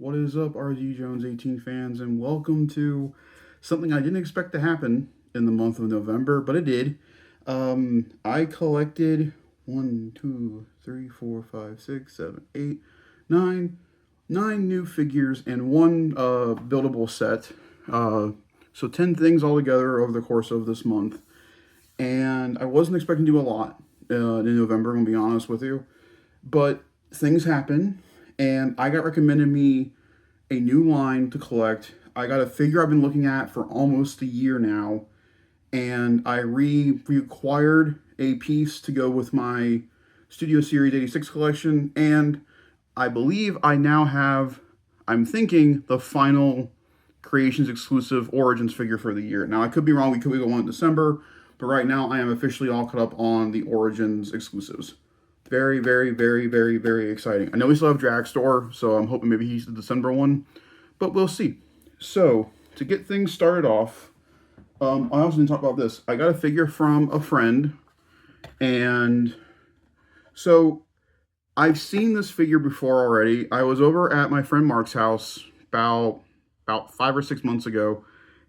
What is up, RG Jones 18 fans, and welcome to something I didn't expect to happen in the month of November, but it did. I collected one, two, three, four, five, six, seven, eight, nine, nine new figures and one buildable set. So 10 things altogether over the course of this month, and I wasn't expecting to do a lot in November. I'm gonna be honest with you, but things happen, and I got recommended me a new line to collect. I got a figure I've been looking at for almost a year now, and I reacquired a piece to go with my Studio Series 86 collection, and I believe I now have, I'm thinking, the final Creations exclusive Origins figure for the year. Now, I could be wrong, we could go on in December, but right now I am officially all caught up on the Origins exclusives. Very, very, very, very, very exciting. I know we still have Dragstore, so I'm hoping maybe he's the December one, but we'll see. So, to get things started off, I also didn't talk about this. I got a figure from a friend, and so I've seen this figure before already. I was over at my friend Mark's house about 5 or 6 months ago,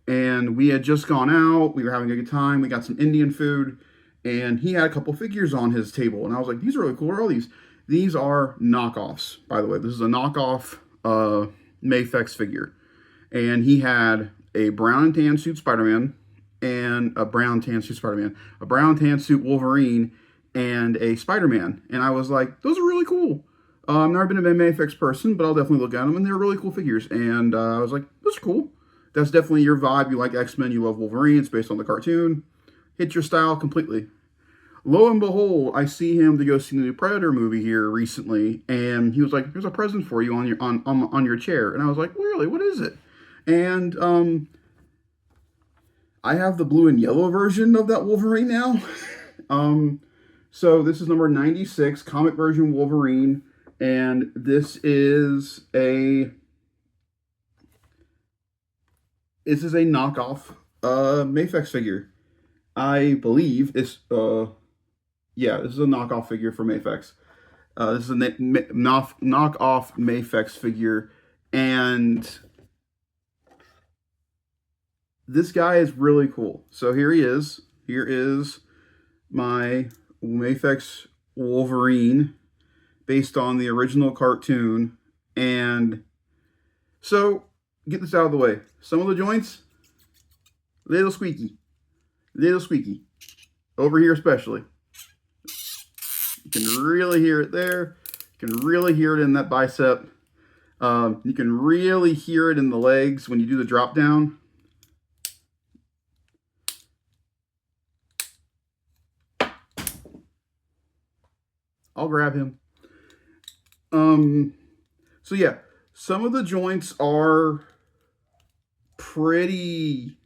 and we had just gone out. We were having a good time. We got some Indian food, and he had a couple figures on his table, and I was like, "These are really cool. What are all these?" These are knockoffs, by the way. This is a knockoff Mayfex figure, and he had a brown and tan suit Spider-Man, and a brown tan suit Spider-Man, a brown tan suit Wolverine, and a Spider-Man. And I was like, those are really cool. I've never been a Mayfix person, but I'll definitely look at them, and they're really cool figures. And I was like, those are cool. That's definitely your vibe. You like X-Men, you love Wolverine. It's based on the cartoon. Hit your style completely. Lo and behold, I see him to go see the new Predator movie here recently, and he was like, "Here's a present for you on your chair." And I was like, "Really? What is it?" And I have the blue and yellow version of that Wolverine now. So this is number 96, comic version Wolverine, and this is a knockoff Mayfex figure. I believe it's this is a knockoff figure for Mayfex. This is a knockoff Mayfex figure, and this guy is really cool. So here he is. Here is my Mayfex Wolverine, based on the original cartoon. And so, get this out of the way. Some of the joints, little squeaky. Little squeaky. Over here especially. You can really hear it there. You can really hear it in that bicep. You can really hear it in the legs when you do the drop down. I'll grab him. So yeah, some of the joints are pretty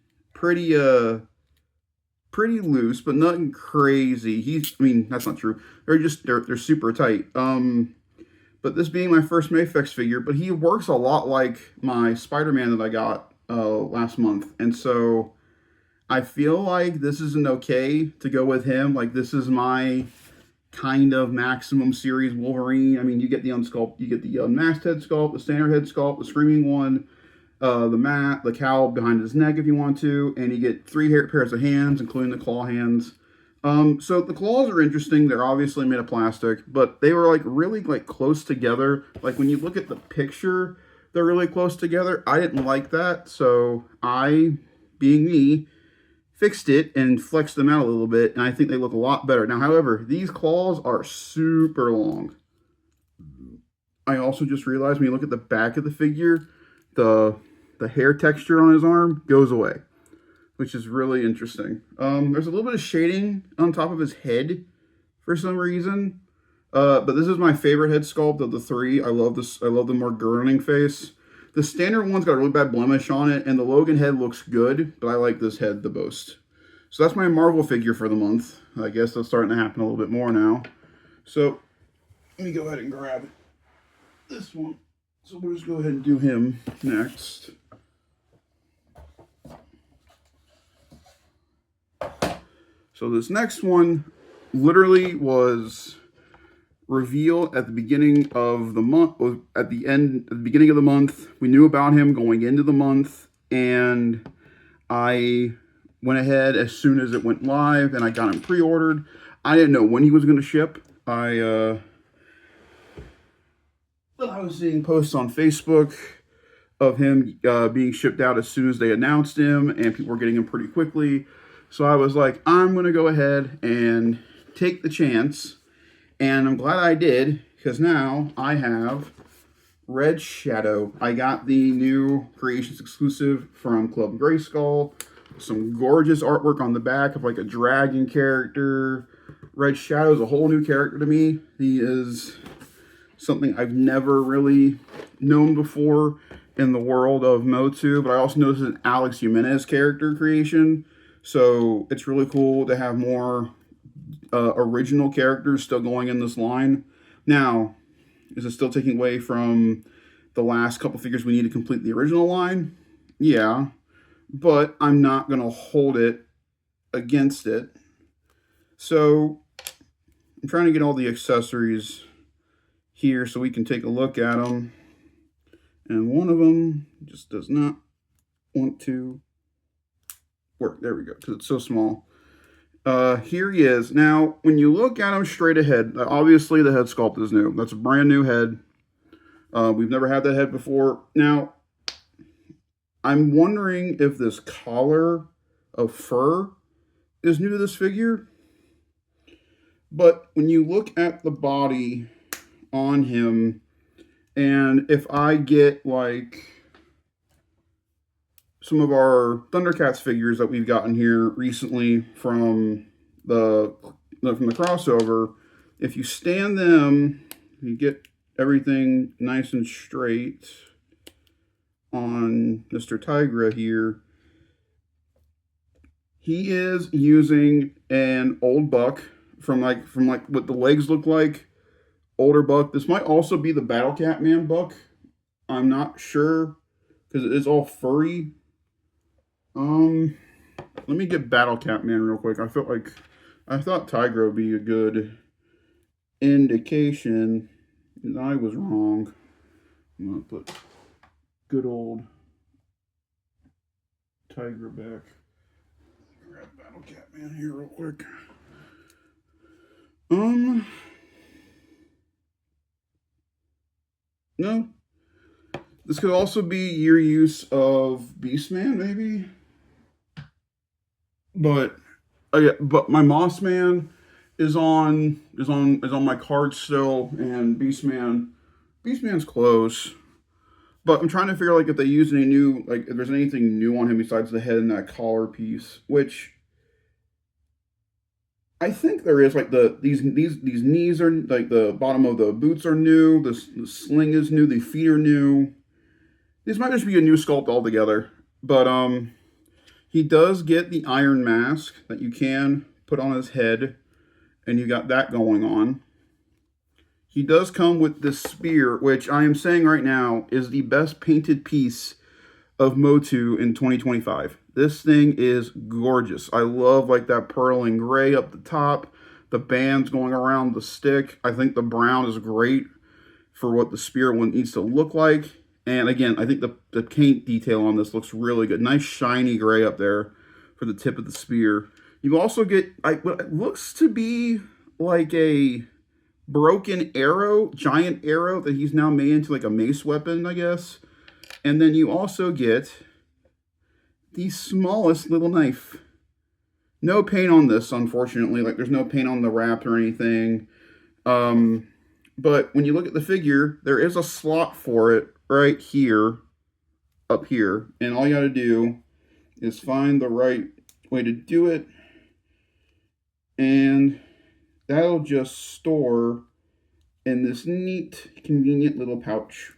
loose, but nothing crazy. That's not true. They're super tight. But this being my first Mayfex figure, but he works a lot like my Spider-Man that I got last month, and so I feel like this isn't okay to go with him. Like, this is my kind of maximum series Wolverine. I mean, you get the unsculpt, you get the masked head sculpt, the standard head sculpt, the screaming one, the cowl behind his neck if you want to, and you get three pairs of hands, including the claw hands. So the claws are interesting. They're obviously made of plastic, but they were like really like close together. Like when you look at the picture, they're really close together. I didn't like that, so I, being me, fixed it and flexed them out a little bit, and I think they look a lot better. Now, however, these claws are super long. I also just realized when you look at the back of the figure, the hair texture on his arm goes away, which is really interesting. There's a little bit of shading on top of his head for some reason, but this is my favorite head sculpt of the three. I love this. I love the more gurning face. The standard one's got a really bad blemish on it, and the Logan head looks good, but I like this head the most. So that's my Marvel figure for the month. I guess that's starting to happen a little bit more now. So let me go ahead and grab this one. So we'll just go ahead and do him next. So this next one literally was reveal at the beginning of the month, at the beginning of the month. We knew about him going into the month, and I went ahead as soon as it went live, and I got him pre-ordered. I didn't know when he was going to ship. I was seeing posts on Facebook of him being shipped out as soon as they announced him, and people were getting him pretty quickly. So I was like, I'm going to go ahead and take the chance. And I'm glad I did, because now I have Red Shadow. I got the new Creations exclusive from Club Grayskull. Some gorgeous artwork on the back of like a dragon character. Red Shadow is a whole new character to me. He is something I've never really known before in the world of Motu, but I also know this is an Alex Jimenez character creation. So it's really cool to have more original characters still going in this line. Now, is it still taking away from the last couple figures we need to complete the original line? Yeah, but I'm not going to hold it against it. So I'm trying to get all the accessories here so we can take a look at them. And one of them just does not want to work. There we go, because it's so small. Here he is. Now, when you look at him straight ahead, obviously the head sculpt is new. That's a brand new head. We've never had that head before. Now, I'm wondering if this collar of fur is new to this figure. But when you look at the body on him, and if I get like some of our Thundercats figures that we've gotten here recently from the crossover, if you stand them, you get everything nice and straight on Mr. Tigra here. He is using an old buck from like what the legs look like. Older buck. This might also be the Battle Cat Man buck. I'm not sure because it is all furry. Let me get Battle Cat Man real quick. I thought Tigra would be a good indication. And I was wrong. I'm gonna put good old Tigra back. Grab Battle Cat Man here real quick. No. This could also be your use of Beastman, maybe. But my Mossman is on my card still, and Beastman's close. But I'm trying to figure like if they use any new, like if there's anything new on him besides the head and that collar piece, which I think there is. Like these knees are like the bottom of the boots are new. The sling is new. The feet are new. This might just be a new sculpt altogether. But he does get the iron mask that you can put on his head, and you got that going on. He does come with this spear, which I am saying right now is the best painted piece of Motu in 2025. This thing is gorgeous. I love like that pearl and gray up the top, the bands going around the stick. I think the brown is great for what the spear one needs to look like. And again, I think the paint detail on this looks really good. Nice shiny gray up there for the tip of the spear. You also get what looks to be like a broken arrow, giant arrow that he's now made into like a mace weapon, I guess. And then you also get the smallest little knife. No paint on this, unfortunately. Like there's no paint on the wrap or anything. But when you look at the figure, there is a slot for it right here, up here. And all you got to do is find the right way to do it. And that'll just store in this neat, convenient little pouch.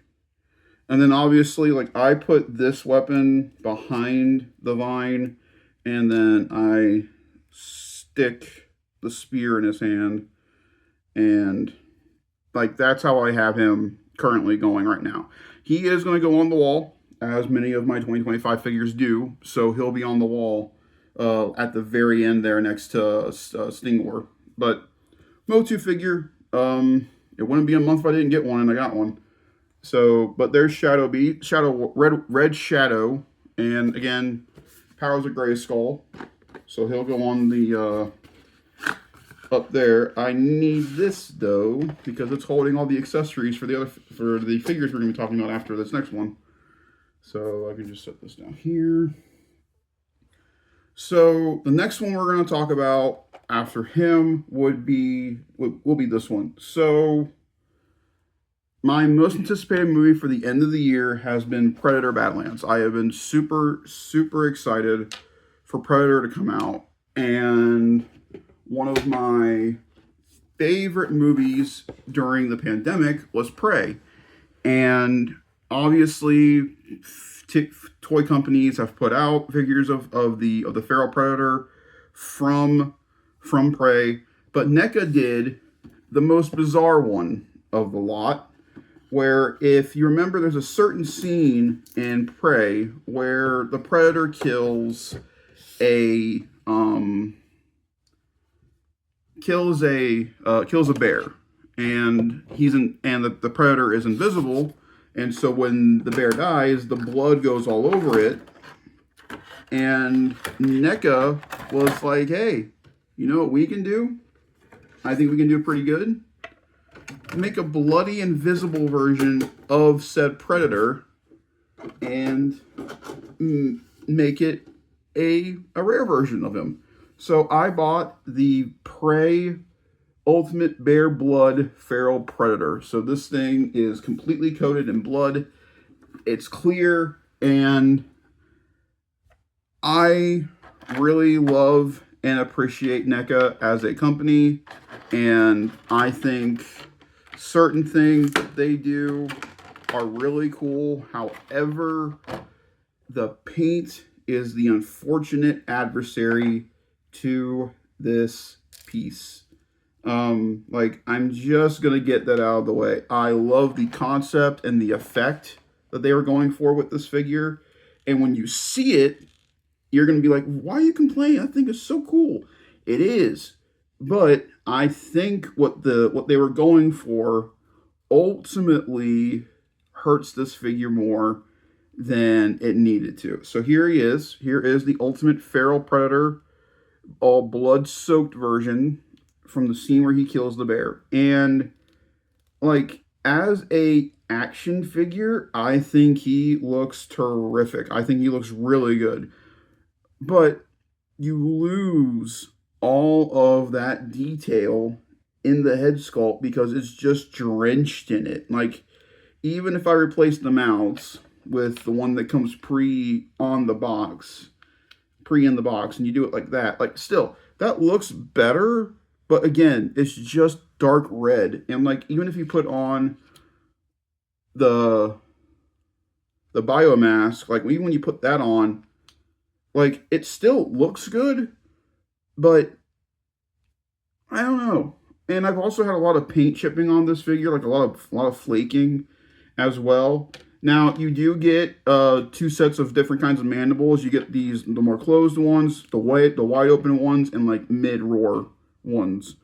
And then obviously, like I put this weapon behind the vine, and then I stick the spear in his hand. And like that's how I have him currently going right now. He is going to go on the wall, as many of my 2025 figures do. So he'll be on the wall at the very end there next to Stingor. But Motu figure, It wouldn't be a month if I didn't get one, and I got one. So, but there's Red Shadow, and again, Powers of Grayskull. So he'll go on the up there. I need this though because it's holding all the accessories for the figures we're gonna be talking about after this next one. So I can just set this down here. So the next one we're gonna talk about after him will be this one. So my most anticipated movie for the end of the year has been Predator Badlands. I have been super, super excited for Predator to come out. And one of my favorite movies during the pandemic was Prey. And obviously, toy companies have put out figures of the feral predator from Prey. But NECA did the most bizarre one of the lot, where if you remember, there's a certain scene in Prey where the predator kills a bear, and the predator is invisible, and so when the bear dies, the blood goes all over it. And NECA was like, hey, you know what we can do? I think we can do pretty good. Make a bloody invisible version of said predator and make it a rare version of him. So I bought the Prey Ultimate Bear Blood Feral Predator. So this thing is completely coated in blood. It's clear, and I really love and appreciate NECA as a company, and I think certain things that they do are really cool. However, the paint is the unfortunate adversary to this piece. I'm just gonna get that out of the way. I love the concept and the effect that they were going for with this figure, and when you see it, you're gonna be like, why are you complaining? I think it's so cool. It is, but I think what they were going for ultimately hurts this figure more than it needed to. So here he is. Here is the Ultimate Feral Predator, all blood-soaked version from the scene where he kills the bear. And as a action figure, I think he looks terrific. I think he looks really good. But you lose all of that detail in the head sculpt because it's just drenched in it. Even if I replace the mouths with the one that comes pre in the box, and you do it like that, still, that looks better, but again, it's just dark red. And even if you put on the biomask, even when you put that on, it still looks good, but I don't know. And I've also had a lot of paint chipping on this figure, a lot of flaking as well. Now, you do get two sets of different kinds of mandibles. You get the more closed ones, the wide open ones, and mid-roar ones.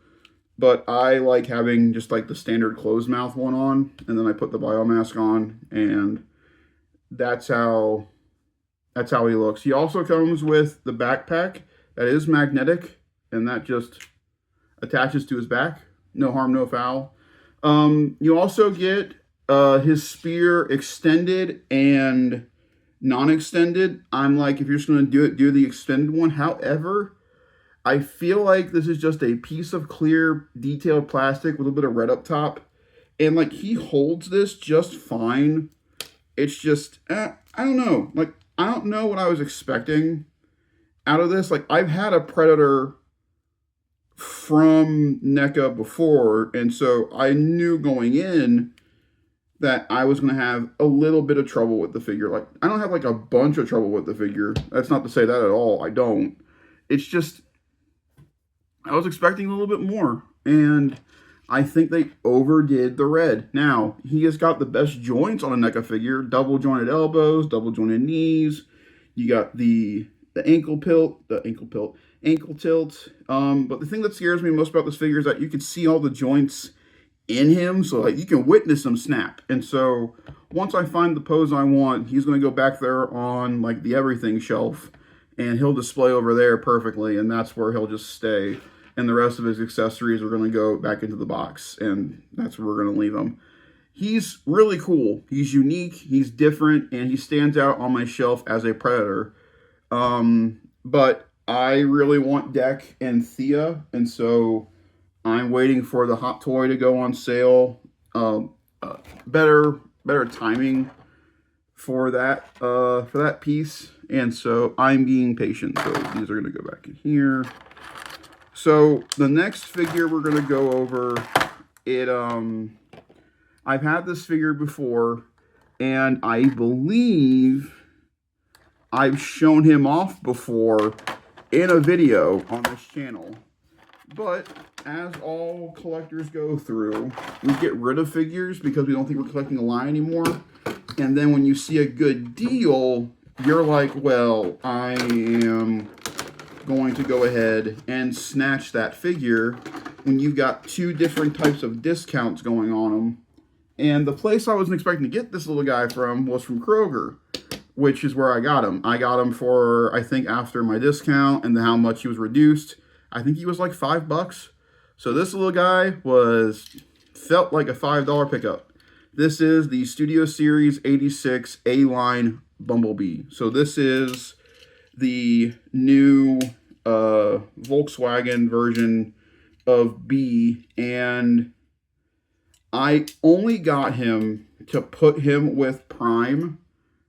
But I like having just the standard closed mouth one on, and then I put the biomask on, and that's how he looks. He also comes with the backpack that is magnetic, and that just attaches to his back. No harm, no foul. You also get his spear extended and non-extended. I'm if you're just going to do the extended one. However, I feel like this is just a piece of clear detailed plastic with a bit of red up top. And he holds this just fine. It's just, I don't know. I don't know what I was expecting out of this. I've had a Predator from NECA before, and so I knew going in that I was going to have a little bit of trouble with the figure. I don't have a bunch of trouble with the figure. That's not to say that at all. I don't. It's just, I was expecting a little bit more, and I think they overdid the red. Now, he has got the best joints on a NECA figure. Double jointed elbows, double jointed knees. You got the ankle tilt. But the thing that scares me most about this figure is that you can see all the joints in him, so like you can witness him snap. And so once I find the pose I want, he's going to go back there on like the everything shelf, and he'll display over there perfectly, and that's where he'll just stay. And the rest of his accessories are going to go back into the box, and that's where we're going to leave him. He's really cool. He's unique. He's different, and he stands out on my shelf as a predator. But I really want Deck and Thea, and so I'm waiting for the Hot Toy to go on sale. Better timing for that piece, and so I'm being patient. So these are going to go back in here. So the next figure we're going to go over, I've had this figure before, and I believe I've shown him off before in a video on this channel. But as all collectors go through, we get rid of figures because we don't think we're collecting a line anymore. And then when you see a good deal, you're like, well, I am going to go ahead and snatch that figure when you've got two different types of discounts going on them. And the place I wasn't expecting to get this little guy from was from Kroger, which is where I got him. I got him for, I think, after my discount and how much he was reduced. I think he was like $5. So this little guy felt like a $5 pickup. This is the Studio Series 86 A-Line Bumblebee. So this is the new Volkswagen version of B, and I only got him to put him with Prime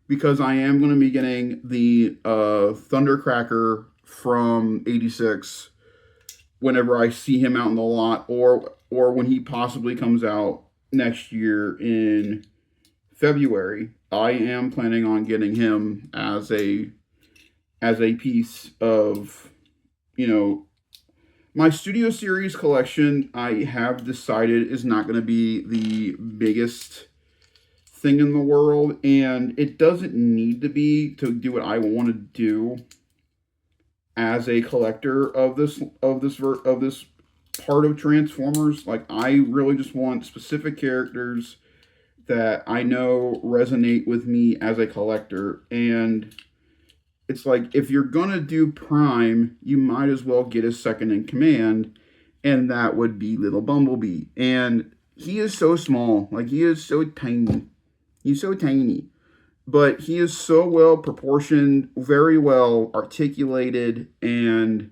because I am going to be getting the Thundercracker from 86 whenever I see him out in the lot, or when he possibly comes out next year in February. I am planning on getting him as a piece of, my Studio Series collection. I have decided is not going to be the biggest thing in the world, and it doesn't need to be to do what I want to do as a collector of this part of Transformers. Like, I really just want specific characters that I know resonate with me as a collector. And it's like, if you're gonna do Prime, you might as well get a second in command, and that would be Little Bumblebee. And he is so small, like he is so tiny. He's so tiny, but he is so well proportioned, very well articulated, and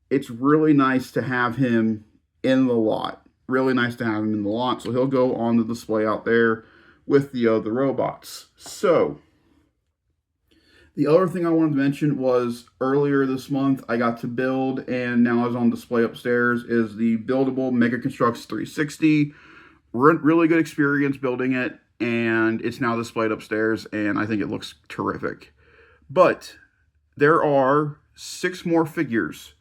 it's really nice to have him in the lot. Really nice to have him in the lot, so he'll go on the display out there with the other robots. So the other thing I wanted to mention was earlier this month I got to build, and now is on display upstairs, is the buildable Mega Construx 360. Really good experience building it, and it's now displayed upstairs, and I think it looks terrific. But there are 6 more figures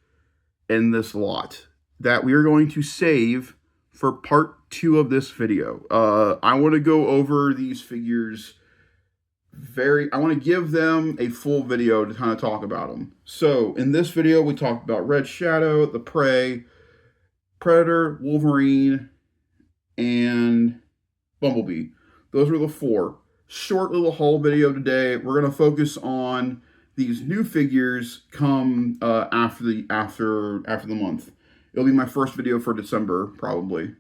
in this lot that we are going to save for part 2 of this video. I want to go over these figures I want to give them a full video to kind of talk about them. So in this video, we talked about Red Shadow, the Prey, Predator, Wolverine, and Bumblebee. Those were the 4. Short little haul video today. We're going to focus on these new figures come after the month. It'll be my first video for December, probably.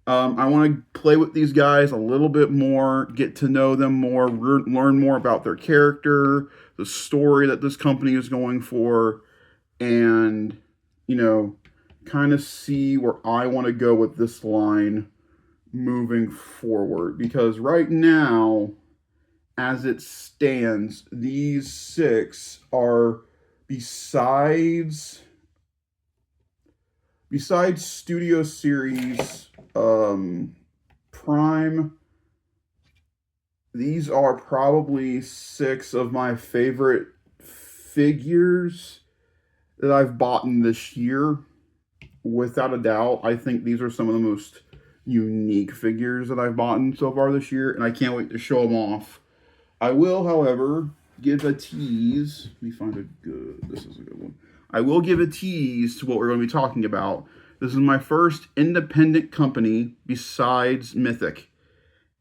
I want to play with these guys a little bit more, get to know them more, learn more about their character, the story that this company is going for, and, kind of see where I want to go with this line moving forward. Because right now, as it stands, these 6 are besides Studio Series Prime, these are probably 6 of my favorite figures that I've bought in this year. Without a doubt, I think these are some of the most unique figures that I've bought in so far this year, and I can't wait to show them off. I will, however, give a tease. Let me find this is a good one. I will give a tease to what we're going to be talking about. This is my first independent company besides Mythic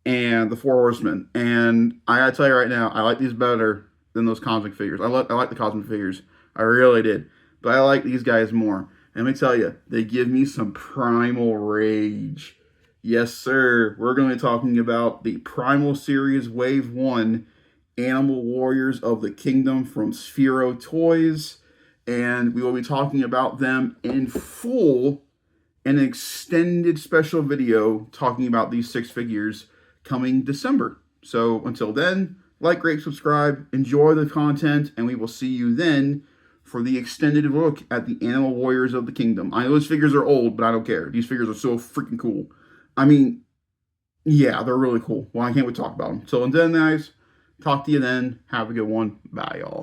and the Four Horsemen. And I gotta tell you right now, I like these better than those cosmic figures. I like the cosmic figures. I really did. But I like these guys more. And let me tell you, they give me some primal rage. Yes, sir. We're going to be talking about the Primal Series Wave 1 Animal Warriors of the Kingdom from Sphero Toys. And we will be talking about them in full in an extended special video talking about these 6 figures coming December. So until then, like, rate, subscribe, enjoy the content, and we will see you then for the extended look at the Animal Warriors of the Kingdom. I know those figures are old, but I don't care. These figures are so freaking cool. I mean, yeah, they're really cool. Well, I can't wait to talk about them. So until then, guys, talk to you then. Have a good one. Bye, y'all.